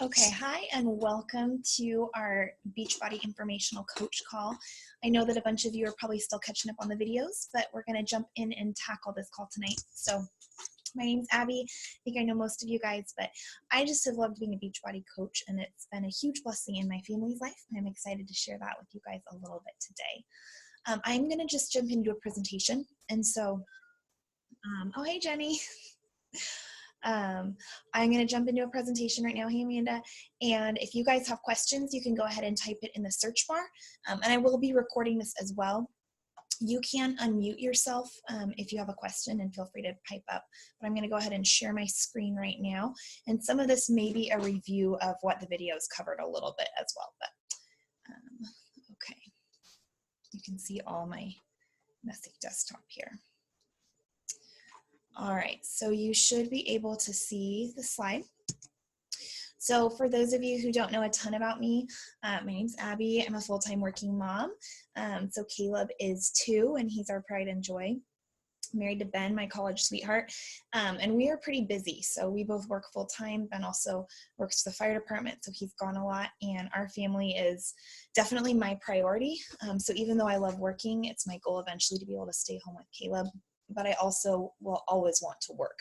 Okay, hi and welcome to our Beachbody informational coach call. I know that a bunch of you are probably still catching up on the videos, but we're going to jump in and tackle this call tonight. So my name's Abby. I think I know most of you guys, but I just have loved being a Beachbody coach, and it's been a huge blessing in my family's life. And I'm excited to share that with you guys a little bit today. I'm going to just jump into a presentation. And so, oh, hey, Jenny. I'm going to jump into a presentation right now. Hey, Amanda. And if you guys have questions, you can go ahead and type it in the search bar. And I will be recording this as well. You can unmute yourself if you have a question, and feel free to pipe up. But I'm going to go ahead and share my screen right now. And some of this may be a review of what the videos covered a little bit as well. But okay, you can see all my messy desktop here. All right, so you should be able to see the slide. So for those of you who don't know a ton about me, my name's Abby. I'm a full-time working mom. So Caleb is 2, and he's our pride and joy. Married to Ben, my college sweetheart, and we are pretty busy. So we both work full-time. Ben also works for the fire department, so he's gone a lot, and our family is definitely my priority. So even though I love working, it's my goal eventually to be able to stay home with Caleb. But I also will always want to work.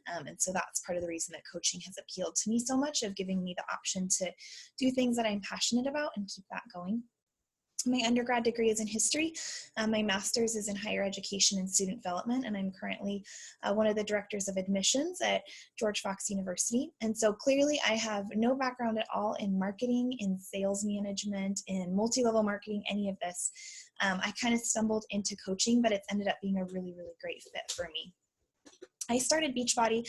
And so that's part of the reason that coaching has appealed to me so much, of giving me the option to do things that I'm passionate about and keep that going. My undergrad degree is in history. My master's is in higher education and student development, and I'm currently one of the directors of admissions at George Fox University. And so clearly I have no background at all in marketing, in sales management, in multi-level marketing, any of this. I kind of stumbled into coaching, but it's ended up being a really, really great fit for me. I started Beachbody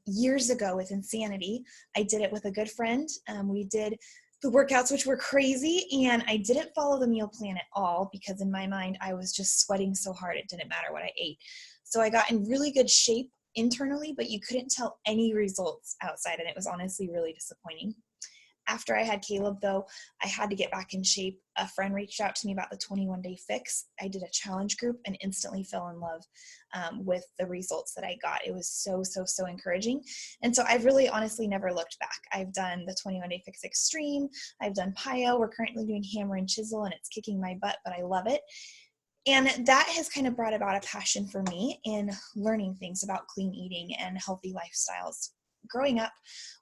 years ago with Insanity. I did it with a good friend. We did the workouts, which were crazy, and I didn't follow the meal plan at all, because in my mind I was just sweating so hard it didn't matter what I ate. So I got in really good shape internally, but you couldn't tell any results outside, and it was honestly really disappointing. After I had Caleb, though, I had to get back in shape. A friend reached out to me about the 21-day fix. I did a challenge group and instantly fell in love with the results that I got. It was so encouraging. And so I've really honestly never looked back. I've done the 21-day fix extreme. I've done PiYo. We're currently doing hammer and chisel, and it's kicking my butt, but I love it. And that has kind of brought about a passion for me in learning things about clean eating and healthy lifestyles. Growing up,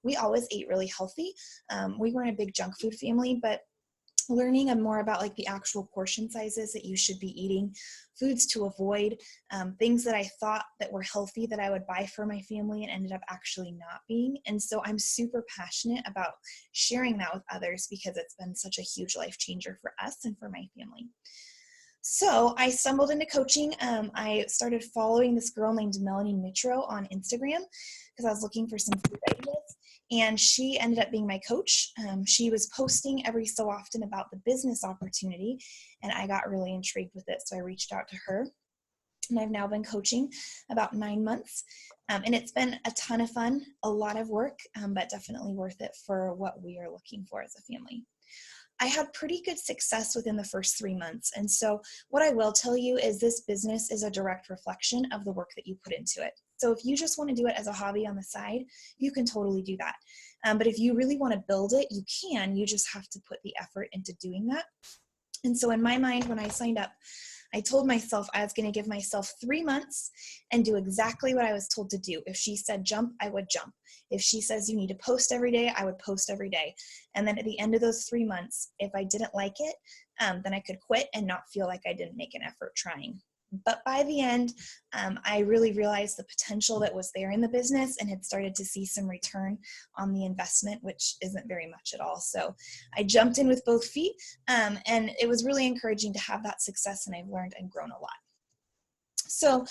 we always ate really healthy. We weren't a big junk food family, but learning more about like the actual portion sizes that you should be eating, foods to avoid, things that I thought that were healthy that I would buy for my family and ended up actually not being. And so I'm super passionate about sharing that with others, because it's been such a huge life changer for us and for my family. So I stumbled into coaching. I started following this girl named Melanie Mitro on Instagram, because I was looking for some food ideas, and she ended up being my coach. She was posting every so often about the business opportunity, and I got really intrigued with it, so I reached out to her. And I've now been coaching about 9 months, and it's been a ton of fun, a lot of work, but definitely worth it for what we are looking for as a family. I had pretty good success within the first 3 months. And so what I will tell you is this business is a direct reflection of the work that you put into it. So if you just want to do it as a hobby on the side, you can totally do that. But if you really want to build it, you can. You just have to put the effort into doing that. And so in my mind, when I signed up, I told myself I was going to give myself 3 months and do exactly what I was told to do. If she said jump, I would jump. If she says you need to post every day, I would post every day. And then at the end of those 3 months, if I didn't like it, then I could quit and not feel like I didn't make an effort trying. But by the end, I really realized the potential that was there in the business, and had started to see some return on the investment, which isn't very much at all. So I jumped in with both feet, and it was really encouraging to have that success, and I've learned and grown a lot. So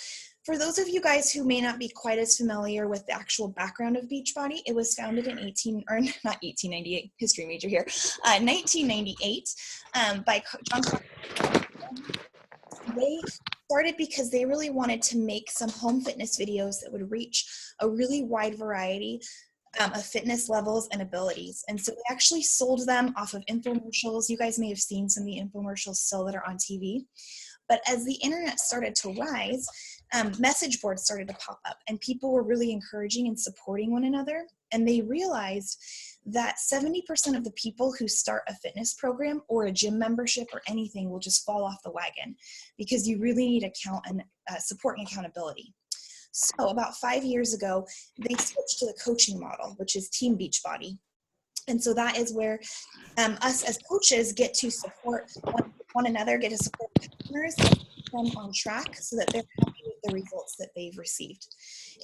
for those of you guys who may not be quite as familiar with the actual background of Beachbody, it was founded in 1898, history major here, 1998 by John. They started because they really wanted to make some home fitness videos that would reach a really wide variety of fitness levels and abilities. And so they actually sold them off of infomercials. You guys may have seen some of the infomercials still that are on TV. But as the internet started to rise, message boards started to pop up, and people were really encouraging and supporting one another. And they realized that 70% of the people who start a fitness program or a gym membership or anything will just fall off the wagon, because you really need support and accountability. So about 5 years ago, they switched to the coaching model, which is Team Beachbody. And so that is where us as coaches get to support one another, get to support customers, and keep them on track so that they're happy with the results that they've received.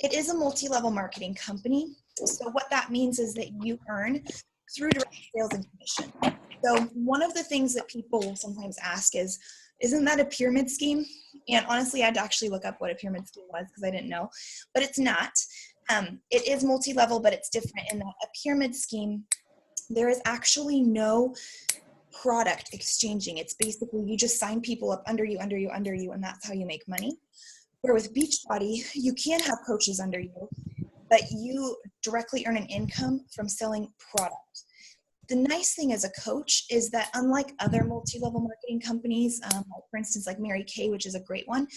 It is a multi-level marketing company. So what that means is that you earn through direct sales and commission. So one of the things that people will sometimes ask is, isn't that a pyramid scheme? And honestly, I had to actually look up what a pyramid scheme was because I didn't know, but it's not. It is multi-level, but it's different in that a pyramid scheme, there is actually no product exchanging. It's basically you just sign people up under you, and that's how you make money. Where with Beachbody, you can have coaches under you, but you directly earn an income from selling product. The nice thing as a coach is that unlike other multi-level marketing companies, for instance, like Mary Kay, which is a great one,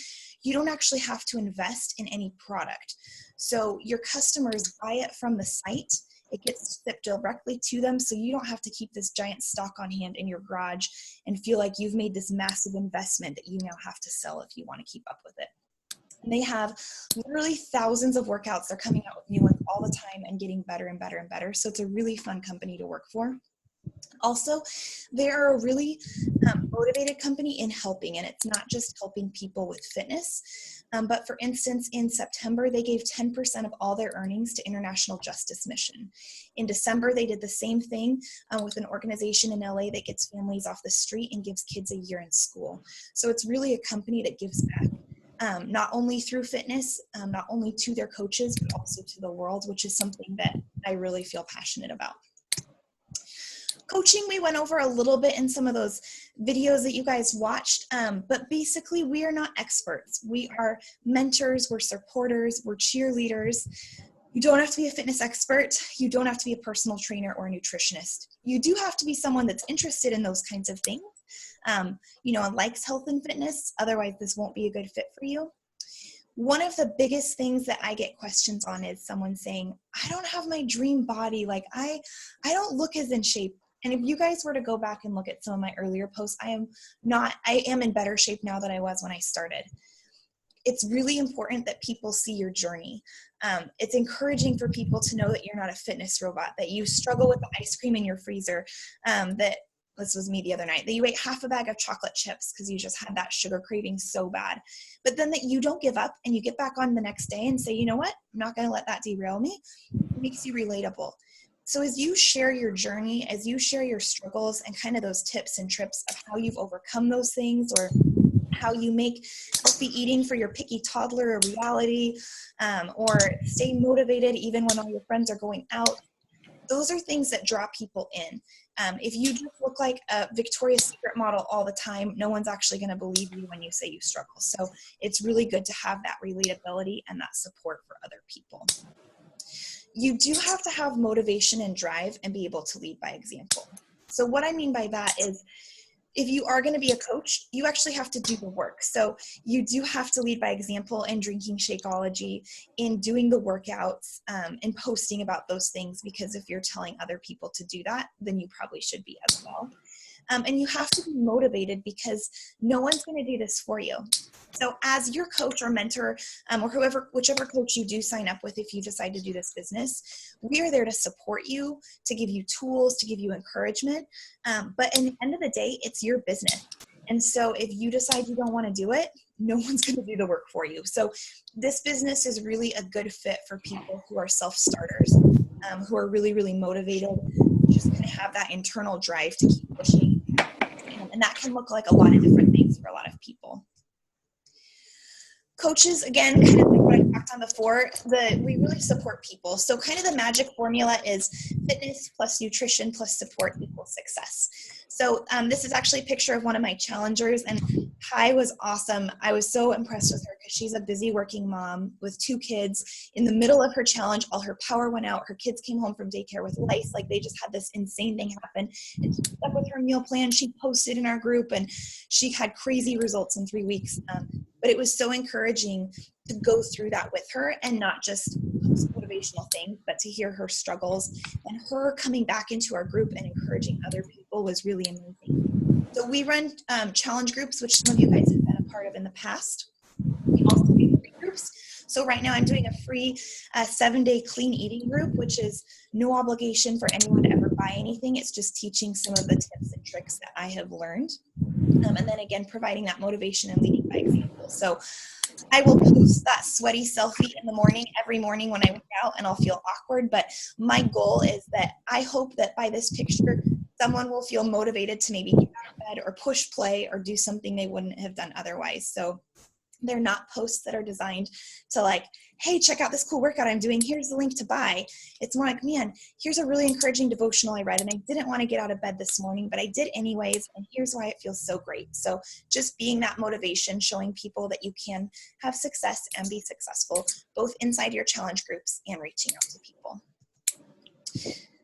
you don't actually have to invest in any product. So your customers buy it from the site. It gets shipped directly to them, so you don't have to keep this giant stock on hand in your garage and feel like you've made this massive investment that you now have to sell if you want to keep up with it. And they have literally thousands of workouts. They're coming out with new ones all the time and getting better and better and better. So it's a really fun company to work for. Also, they're a really motivated company in helping, and it's not just helping people with fitness. But for instance, in September, they gave 10% of all their earnings to International Justice Mission. In December, they did the same thing with an organization in LA that gets families off the street and gives kids a year in school. So it's really a company that gives back. Not only through fitness, not only to their coaches, but also to the world, which is something that I really feel passionate about. Coaching, we went over a little bit in some of those videos that you guys watched, but basically we are not experts. We are mentors, we're supporters, we're cheerleaders. You don't have to be a fitness expert. You don't have to be a personal trainer or a nutritionist. You do have to be someone that's interested in those kinds of things, and likes health and fitness. Otherwise, this won't be a good fit for you. One of the biggest things that I get questions on is someone saying, I don't have my dream body. Like I don't look as in shape. And if you guys were to go back and look at some of my earlier posts, I am in better shape now than I was when I started. It's really important that people see your journey. It's encouraging for people to know that you're not a fitness robot, that you struggle with the ice cream in your freezer, that this was me the other night, that you ate half a bag of chocolate chips because you just had that sugar craving so bad. But then that you don't give up and you get back on the next day and say, you know what, I'm not going to let that derail me. It makes you relatable. So as you share your journey, as you share your struggles and kind of those tips and trips of how you've overcome those things, or how you make healthy eating for your picky toddler a reality, or stay motivated even when all your friends are going out, those are things that draw people in. If you just look like a Victoria's Secret model all the time, no one's actually going to believe you when you say you struggle. So it's really good to have that relatability and that support for other people. You do have to have motivation and drive and be able to lead by example. So what I mean by that is, if you are going to be a coach, you actually have to do the work. So you do have to lead by example in drinking Shakeology, in doing the workouts, and posting about those things, because if you're telling other people to do that, then you probably should be as well. And you have to be motivated, because no one's going to do this for you. So as your coach or mentor, or whichever coach you do sign up with, if you decide to do this business, we are there to support you, to give you tools, to give you encouragement. But in the end of the day, it's your business. And so if you decide you don't want to do it, no one's going to do the work for you. So this business is really a good fit for people who are self-starters, who are really, really motivated, just going to have that internal drive to keep pushing. And that can look like a lot of different things for a lot of people. Coaches, again, kind of like what I talked on before, we really support people. So kind of the magic formula is fitness plus nutrition plus support equals success. So this is actually a picture of one of my challengers, and Kai was awesome. I was so impressed with her because she's a busy working mom with 2 kids. In the middle of her challenge, all her power went out. Her kids came home from daycare with lice. Like, they just had this insane thing happen. And she stuck with her meal plan. She posted in our group, and she had crazy results in 3 weeks. But it was so encouraging to go through that with her and not just post motivational things, but to hear her struggles, and her coming back into our group and encouraging other people was really amazing. So we run challenge groups, which some of you guys have been a part of in the past. We also do free groups. So right now I'm doing a free 7-day clean eating group, which is no obligation for anyone to ever buy anything. It's just teaching some of the tips and tricks that I have learned. And then again, providing that motivation and leading by example. So I will post that sweaty selfie in the morning, every morning when I work out, and I'll feel awkward. But my goal is that I hope that by this picture, someone will feel motivated to maybe get out of bed or push play or do something they wouldn't have done otherwise. So they're not posts that are designed to like, hey, check out this cool workout I'm doing. Here's the link to buy. It's more like, man, here's a really encouraging devotional I read, and I didn't want to get out of bed this morning, but I did anyways, and here's why it feels so great. So just being that motivation, showing people that you can have success and be successful, both inside your challenge groups and reaching out to people.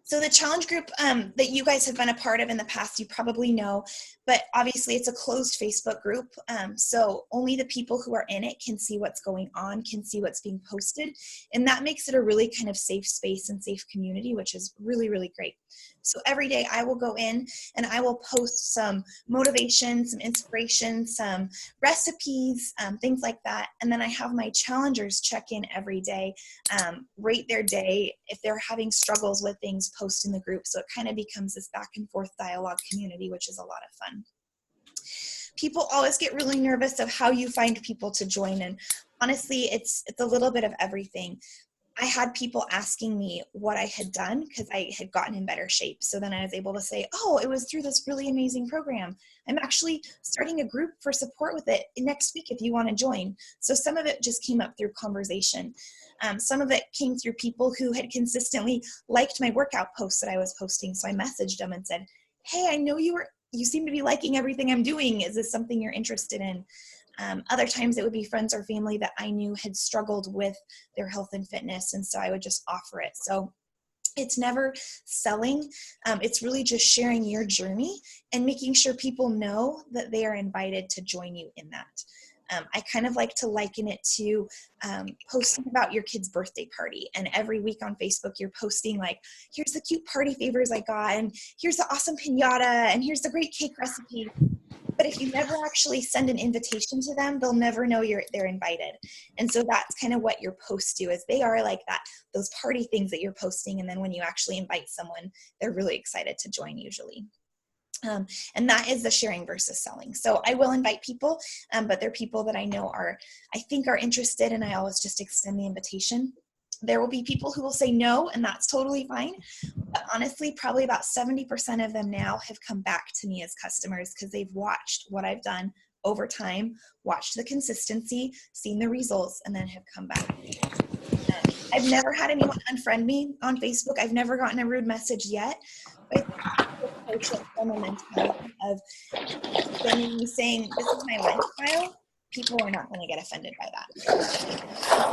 So the challenge group that you guys have been a part of in the past, you probably know, but obviously it's a closed Facebook group. So only the people who are in it can see what's going on, can see what's being posted. And that makes it a really kind of safe space and safe community, which is really, really great. So every day I will go in and I will post some motivation, some inspiration, some recipes, things like that. And then I have my challengers check in every day, rate their day. If they're having struggles with things, post in the group. So it kind of becomes this back and forth dialogue community, which is a lot of fun. People always get really nervous of how you find people to join. And honestly, it's a little bit of everything. I had people asking me what I had done because I had gotten in better shape. So then I was able to say, oh, it was through this really amazing program. I'm actually starting a group for support with it next week if you want to join. So some of it just came up through conversation. Some of it came through people who had consistently liked my workout posts that I was posting. So I messaged them and said, hey, I know you seem to be liking everything I'm doing. Is this something you're interested in? Other times it would be friends or family that I knew had struggled with their health and fitness, and so I would just offer it. So it's never selling. It's really just sharing your journey and making sure people know that they are invited to join you in that. I kind of like to liken it to posting about your kid's birthday party. And every week on Facebook, you're posting like, here's the cute party favors I got, and here's the awesome piñata, and here's the great cake recipe. But if you never actually send an invitation to them, they'll never know they're invited. And so that's kind of what your posts do, is they are like that, those party things that you're posting. And then when you actually invite someone, they're really excited to join usually. And that is the sharing versus selling. So I will invite people, but they're people that I know I think are interested, and I always just extend the invitation. There will be people who will say no, and that's totally fine. But honestly, probably about 70% of them now have come back to me as customers because they've watched what I've done over time, watched the consistency, seen the results, and then have come back. I've never had anyone unfriend me on Facebook. I've never gotten a rude message yet. But I think people approach it from a mentality of saying, this is my lifestyle. People are not going to get offended by that.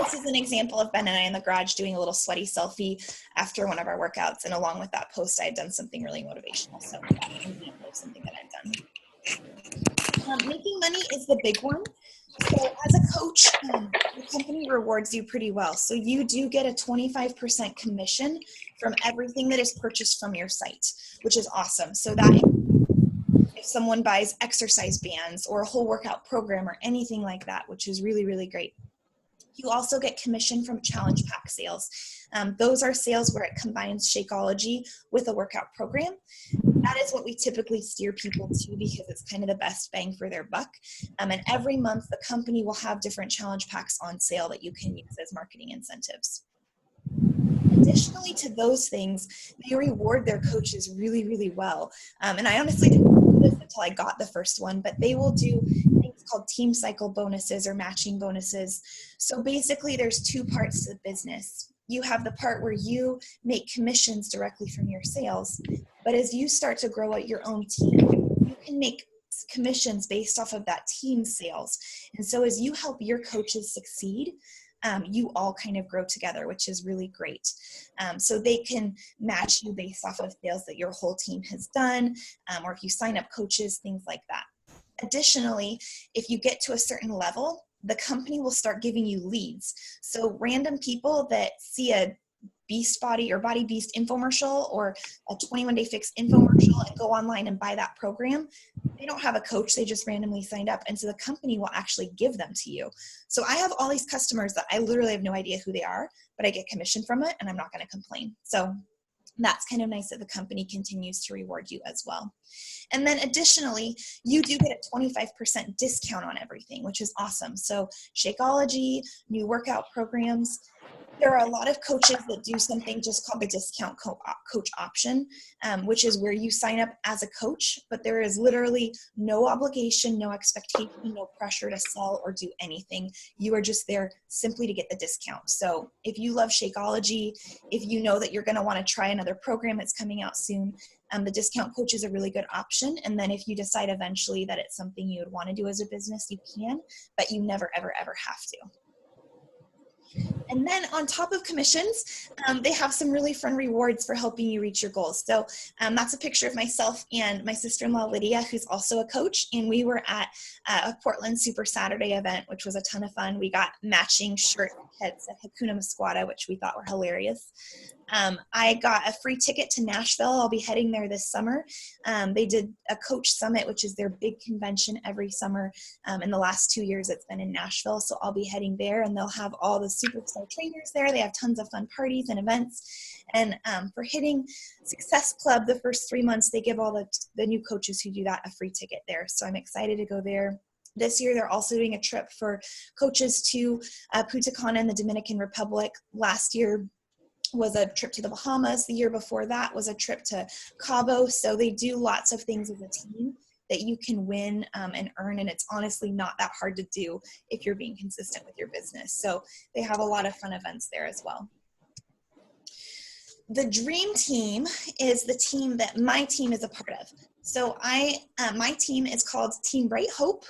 This is an example of Ben and I in the garage doing a little sweaty selfie after one of our workouts. And along with that post, I had done something really motivational. So that's an example of something that I've done. Making money is the big one. So as a coach, the company rewards you pretty well. So you do get a 25% commission from everything that is purchased from your site, which is awesome. So that if someone buys exercise bands or a whole workout program or anything like that, which is really, really great. You also get commission from challenge pack sales. Those are sales where it combines Shakeology with a workout program. That is what we typically steer people to because it's kind of the best bang for their buck. And every month the company will have different challenge packs on sale that you can use as marketing incentives. Additionally to those things, they reward their coaches really, really well. And I honestly didn't know this until I got the first one, but they will do things called team cycle bonuses or matching bonuses. So basically there's two parts to the business. You have the part where you make commissions directly from your sales, but as you start to grow out your own team, you can make commissions based off of that team sales. And so as you help your coaches succeed, you all kind of grow together, which is really great. So they can match you based off of sales that your whole team has done, or if you sign up coaches, things like that. Additionally, if you get to a certain level, the company will start giving you leads. So random people that see a Beachbody or Body Beast infomercial or a 21-day fix infomercial and go online and buy that program, they don't have a coach, they just randomly signed up. And so the company will actually give them to you. So I have all these customers that I literally have no idea who they are, but I get commission from it and I'm not going to complain. So that's kind of nice that the company continues to reward you as well. And then additionally, you do get a 25% discount on everything, which is awesome. So Shakeology, new workout programs. There are a lot of coaches that do something just called the discount coach option, which is where you sign up as a coach, but there is literally no obligation, no expectation, no pressure to sell or do anything. You are just there simply to get the discount. So if you love Shakeology, if you know that you're going to want to try another program that's coming out soon, the discount coach is a really good option. And then if you decide eventually that it's something you would want to do as a business, you can, but you never, ever, ever have to. And then on top of commissions, they have some really fun rewards for helping you reach your goals. So that's a picture of myself and my sister-in-law, Lydia, who's also a coach. And we were at a Portland Super Saturday event, which was a ton of fun. We got matching shirt heads at Hakuna Masquada, which we thought were hilarious. I got a free ticket to Nashville. I'll be heading there this summer. They did a coach summit, which is their big convention every summer. In the last 2 years, it's been in Nashville. So I'll be heading there and they'll have all the superstar trainers there. They have tons of fun parties and events. And for hitting Success Club, the first 3 months, they give all the new coaches who do that a free ticket there. So I'm excited to go there. This year, they're also doing a trip for coaches to Punta Cana in the Dominican Republic. Last year was a trip to the Bahamas. The year before that was a trip to Cabo. So they do lots of things as a team that you can win and earn. And it's honestly not that hard to do if you're being consistent with your business. So they have a lot of fun events there as well. The dream team is the team that my team is a part of. So my team is called Team Bright Hope.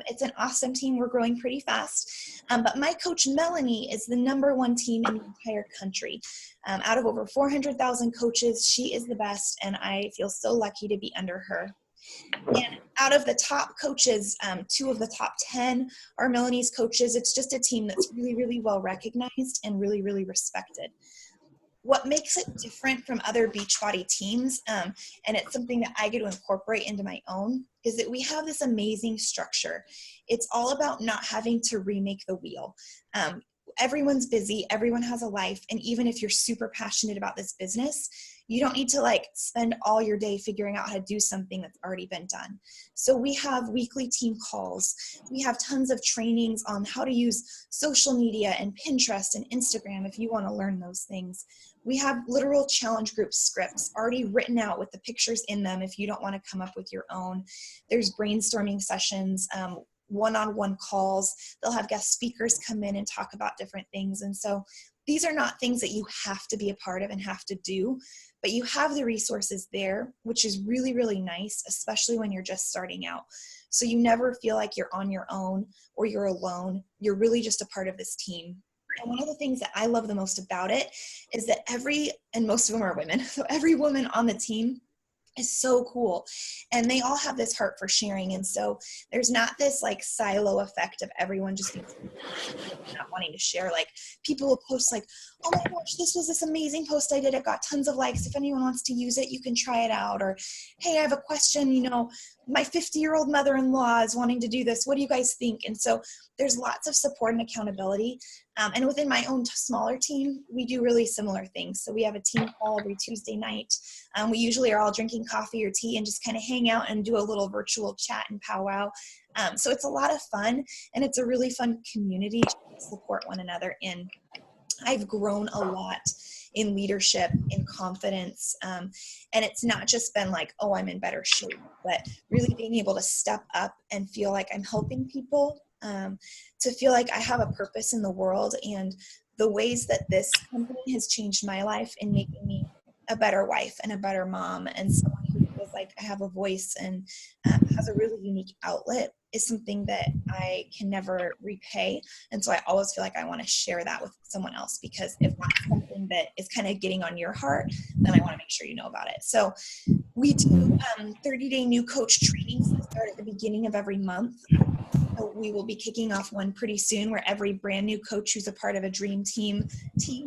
It's an awesome team. We're growing pretty fast. But my coach, Melanie, is the #1 team in the entire country. Out of over 400,000 coaches, she is the best, and I feel so lucky to be under her. And out of the top coaches, 2 of the top 10 are Melanie's coaches. It's just a team that's really, really well recognized and really, really respected. What makes it different from other Beachbody teams, and it's something that I get to incorporate into my own, is that we have this amazing structure. It's all about not having to remake the wheel. Everyone's busy, everyone has a life, and even if you're super passionate about this business, you don't need to spend all your day figuring out how to do something that's already been done. So we have weekly team calls. We have tons of trainings on how to use social media and Pinterest and Instagram if you want to learn those things. We have literal challenge group scripts already written out with the pictures in them if you don't want to come up with your own. There's brainstorming sessions, one-on-one calls. They'll have guest speakers come in and talk about different things. And so these are not things that you have to be a part of and have to do, but you have the resources there, which is really, really nice, especially when you're just starting out. So you never feel like you're on your own or you're alone. You're really just a part of this team. And one of the things that I love the most about it is that and most of them are women, so every woman on the team is so cool. And they all have this heart for sharing. And so there's not this silo effect of everyone just not wanting to share. People will post oh my gosh, this was this amazing post I did. It got tons of likes. If anyone wants to use it, you can try it out. Or, hey, I have a question. My 50-year-old mother-in-law is wanting to do this. What do you guys think? And so there's lots of support and accountability. And within my own smaller team, we do really similar things. So we have a team call every Tuesday night. We usually are all drinking coffee or tea and just kind of hang out and do a little virtual chat and powwow. So it's a lot of fun, and it's a really fun community to support one another in. I've grown a lot in leadership, in confidence, and it's not just been oh, I'm in better shape, but really being able to step up and feel like I'm helping people, to feel like I have a purpose in the world. And the ways that this company has changed my life in making me a better wife and a better mom and someone who feels like I have a voice and has a really unique outlet is something that I can never repay. And so I always feel like I want to share that with someone else, because if that's something that is kind of getting on your heart, then I want to make sure you know about it. So we do 30-day new coach trainings that start at the beginning of every month. So we will be kicking off one pretty soon where every brand new coach who's a part of a dream team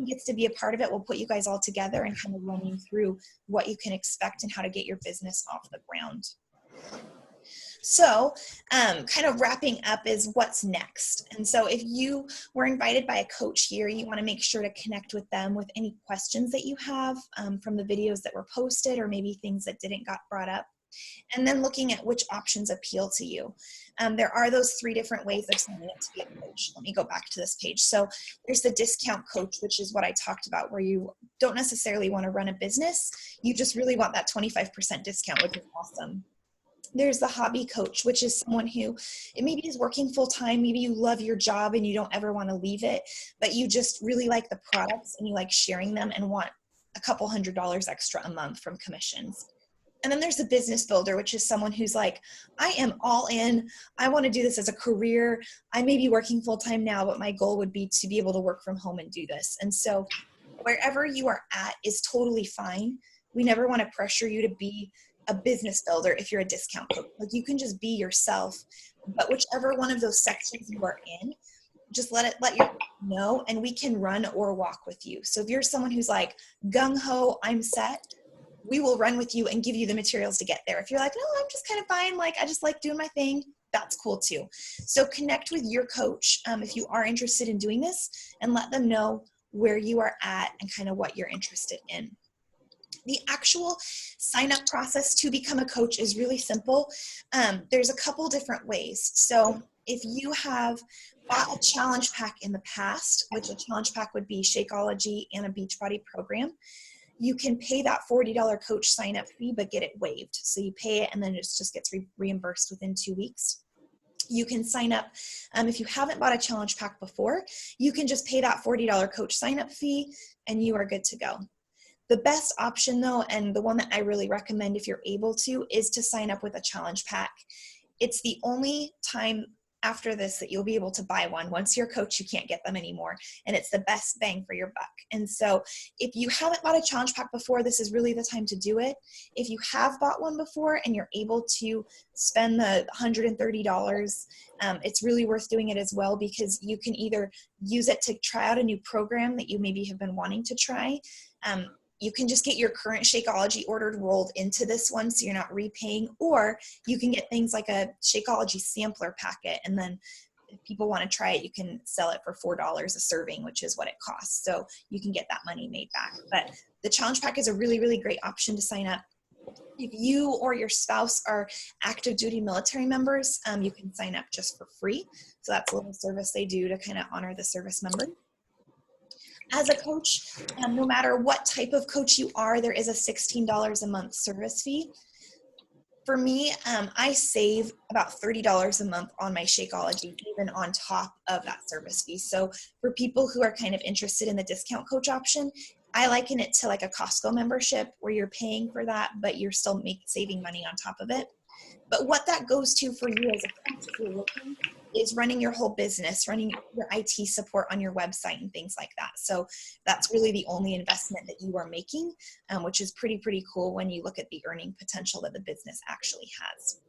gets to be a part of it. We'll put you guys all together and kind of run you through what you can expect and how to get your business off the ground. So kind of wrapping up is what's next. And so if you were invited by a coach here, you want to make sure to connect with them with any questions that you have from the videos that were posted or maybe things that didn't got brought up. And then looking at which options appeal to you. There are those 3 different ways of signing up to be a coach. Let me go back to this page. So there's the discount coach, which is what I talked about, where you don't necessarily want to run a business. You just really want that 25% discount, which is awesome. There's the hobby coach, which is someone who maybe is working full time. Maybe you love your job and you don't ever want to leave it, but you just really like the products and you like sharing them and want a couple $100 extra a month from commissions. And then there's the business builder, which is someone who's like, I am all in. I want to do this as a career. I may be working full time now, but my goal would be to be able to work from home and do this. And so wherever you are at is totally fine. We never want to pressure you to be a business builder if you're a discount coach. Like, you can just be yourself, but whichever one of those sections you are in, just let you know, and we can run or walk with you. So if you're someone who's like gung-ho, I'm set, we will run with you and give you the materials to get there. If you're like, no, I'm just kind of fine, like I just like doing my thing, that's cool too. So connect with your coach if you are interested in doing this, and let them know where you are at and kind of what you're interested in. The actual sign-up process to become a coach is really simple. There's a couple different ways. So if you have bought a challenge pack in the past, which a challenge pack would be Shakeology and a Beachbody program, you can pay that $40 coach sign-up fee, but get it waived. So you pay it and then it just gets reimbursed within 2 weeks. You can sign up, if you haven't bought a challenge pack before, you can just pay that $40 coach sign-up fee and you are good to go. The best option though, and the one that I really recommend if you're able to, is to sign up with a challenge pack. It's the only time after this that you'll be able to buy one. Once you're a coach, you can't get them anymore. And it's the best bang for your buck. And so if you haven't bought a challenge pack before, this is really the time to do it. If you have bought one before and you're able to spend the $130, it's really worth doing it as well, because you can either use it to try out a new program that you maybe have been wanting to try. You can just get your current Shakeology ordered rolled into this one, so you're not repaying, or you can get things like a Shakeology sampler packet, and then if people want to try it, you can sell it for $4 a serving, which is what it costs. So you can get that money made back. But the challenge pack is a really, really great option to sign up. If you or your spouse are active duty military members, you can sign up just for free. So that's a little service they do to kind of honor the service member. As a coach, no matter what type of coach you are, there is a $16 a month service fee. For me, I save about $30 a month on my Shakeology, even on top of that service fee. So for people who are kind of interested in the discount coach option, I liken it to like a Costco membership where you're paying for that, but you're still saving money on top of it. But what that goes to for you as a coach, if you're looking, is running your whole business, running your IT support on your website and things like that. So that's really the only investment that you are making, which is pretty cool when you look at the earning potential that the business actually has.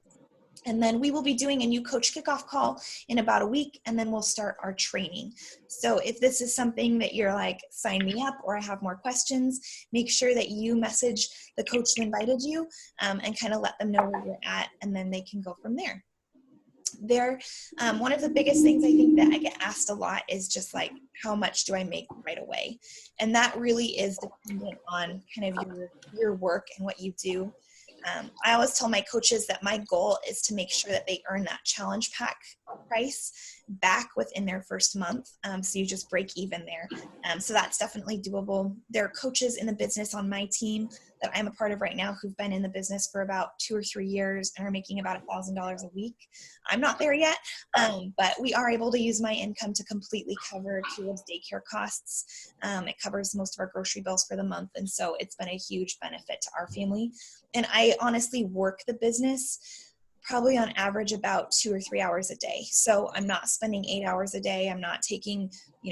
And then we will be doing a new coach kickoff call in about a week, and then we'll start our training. So if this is something that you're like, sign me up, or I have more questions, make sure that you message the coach who invited you and kind of let them know where you're at, and then they can go from there. One of the biggest things I think that I get asked a lot is just like, how much do I make right away? And that really is dependent on kind of your work and what you do. I always tell my coaches that my goal is to make sure that they earn that challenge pack price back within their first month. So you just break even there. So that's definitely doable. There are coaches in the business on my team that I'm a part of right now who've been in the business for about 2 or 3 years and are making about $1,000 a week. I'm not there yet, but we are able to use my income to completely cover Caleb's daycare costs. It covers most of our grocery bills for the month. And so it's been a huge benefit to our family. And I honestly work the business probably on average about 2 or 3 hours a day. So I'm not spending 8 hours a day. I'm not taking,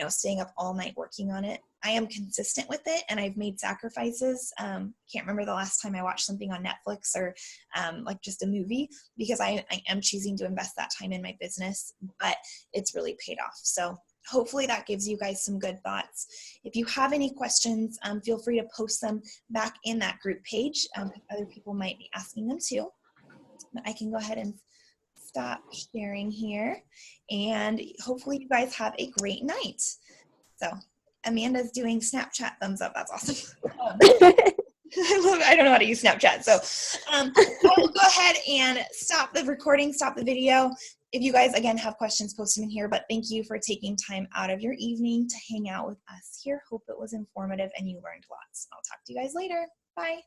staying up all night working on it. I am consistent with it, and I've made sacrifices. Can't remember the last time I watched something on Netflix or like just a movie, because I am choosing to invest that time in my business, but it's really paid off. So hopefully that gives you guys some good thoughts. If you have any questions, feel free to post them back in that group page. Other people might be asking them too. But I can go ahead and stop sharing here, and hopefully you guys have a great night. So Amanda's doing Snapchat thumbs up. That's awesome. I don't know how to use Snapchat. So I will go ahead and stop the recording, stop the video. If you guys, again, have questions, post them in here. But thank you for taking time out of your evening to hang out with us here. Hope it was informative and you learned lots. I'll talk to you guys later. Bye.